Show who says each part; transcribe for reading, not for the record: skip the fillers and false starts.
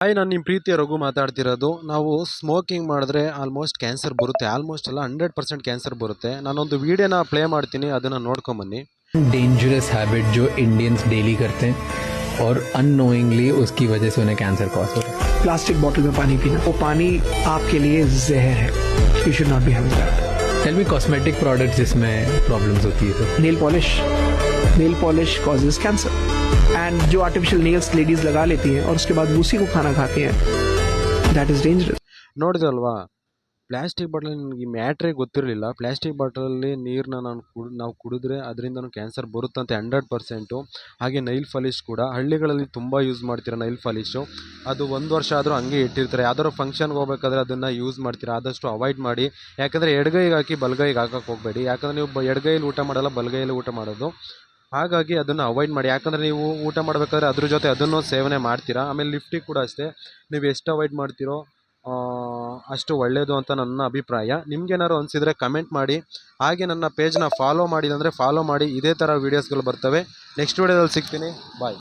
Speaker 1: Hi, ನಾನು ನಿಮ್ಮ ಪ್ರೀತಿಯ ರಘು ಮಾತಾಡ್ತಿರೋದು. ನಾವು ಸ್ಮೋಕಿಂಗ್ ಮಾಡಿದ್ರೆ ಆಲ್ಮೋಸ್ಟ್ ಕ್ಯಾನ್ಸರ್ ಬರುತ್ತೆ. ಆಲ್ಮೋಸ್ಟ್ ಅಲ್ಲ, 100% ಕ್ಯಾನ್ಸರ್ ಬರುತ್ತೆ. ನಾನೊಂದು ವಿಡಿಯೋನ ಪ್ಲೇ ಮಾಡ್ತೀನಿ, ಅದನ್ನು ನೋಡ್ಕೊಂಬನ್ನಿ.
Speaker 2: डेंजरस हैबिट जो इंडियंस डेली करते हैं और अननोइंगली उसकी वजह से उन्हें कैंसर कॉज हो रहा है।
Speaker 3: प्लास्टिक बॉटल में पानी पीना, वो पानी आपके लिए जहर है. You should not be having that.
Speaker 2: Tell me cosmetic products जिसमें प्रॉब्लम्स होती है तो
Speaker 3: nail polish causes cancer. And जो आर्टिफिशियल नेल्स लेडीज लगा लेती हैं और उसके बाद उसी को खाना खाती हैं, दैट इज डेंजरस.
Speaker 1: ನೋಡಿದಲ್ವಾ, ಪ್ಲಾಸ್ಟಿಕ್ ಬಾಟಲ್ ನನಗೆ ಈ ಮ್ಯಾಟ್ರೇ ಗೊತ್ತಿರಲಿಲ್ಲ. ಪ್ಲಾಸ್ಟಿಕ್ ಬಾಟಲಲ್ಲಿ ನೀರನ್ನ ನಾವು ಕುಡಿದ್ರೆ ಅದರಿಂದನೂ ಕ್ಯಾನ್ಸರ್ ಬರುತ್ತಂತೆ 100%. ಹಾಗೆ ನೈಲ್ ಪಾಲಿಶ್ ಕೂಡ ಹಳ್ಳಿಗಳಲ್ಲಿ ತುಂಬ ಯೂಸ್ ಮಾಡ್ತೀರಾ. ನೈಲ್ ಪಾಲಿಶು ಅದು 1 ವರ್ಷ ಆದರೂ ಹಂಗೆ ಇಟ್ಟಿರ್ತಾರೆ. ಯಾವ್ದಾದ್ರು ಫಂಕ್ಷನ್ಗೆ ಹೋಗ್ಬೇಕಾದ್ರೆ ಅದನ್ನು ಯೂಸ್ ಮಾಡ್ತೀರಾ. ಆದಷ್ಟು ಅವಾಯ್ಡ್ ಮಾಡಿ. ಯಾಕಂದರೆ ಎಡಗೈಗೆ ಹಾಕಿ ಬಲಗೈಗೆ ಹಾಕಕ್ಕೆ ಹೋಗಬೇಡಿ. ಯಾಕಂದರೆ ನೀವು ಎಡಗೈಯಲ್ಲಿ ಊಟ ಮಾಡಲ್ಲ, ಬಲಗೈಯಲ್ಲಿ ಊಟ ಮಾಡೋದು. ಹಾಗಾಗಿ ಅದನ್ನು ಅವಾಯ್ಡ್ ಮಾಡಿ. ಯಾಕಂದರೆ ನೀವು ಊಟ ಮಾಡಬೇಕಾದ್ರೆ ಅದ್ರ ಜೊತೆ ಅದನ್ನು ಸೇವನೆ ಮಾಡ್ತೀರಾ. ಆಮೇಲೆ ಲಿಫ್ಟಿಗೆ ಕೂಡ ಅಷ್ಟೇ, ನೀವು ಎಷ್ಟು ಅವಾಯ್ಡ್ ಮಾಡ್ತೀರೋ ಅಷ್ಟು ಒಳ್ಳೆಯದು ಅಂತ ನನ್ನ ಅಭಿಪ್ರಾಯ. ನಿಮ್ಗೇನಾದ್ರು ಅನಿಸಿದರೆ ಕಮೆಂಟ್ ಮಾಡಿ. ಹಾಗೆ ನನ್ನ ಪೇಜ್ನ ಫಾಲೋ ಮಾಡಿದಂದರೆ ಫಾಲೋ ಮಾಡಿ. ಇದೇ ಥರ ವೀಡಿಯೋಸ್ಗಳು ಬರ್ತವೆ. ನೆಕ್ಸ್ಟ್ ವೀಡಿಯೋದಲ್ಲಿ ಸಿಗ್ತೀನಿ. ಬಾಯ್.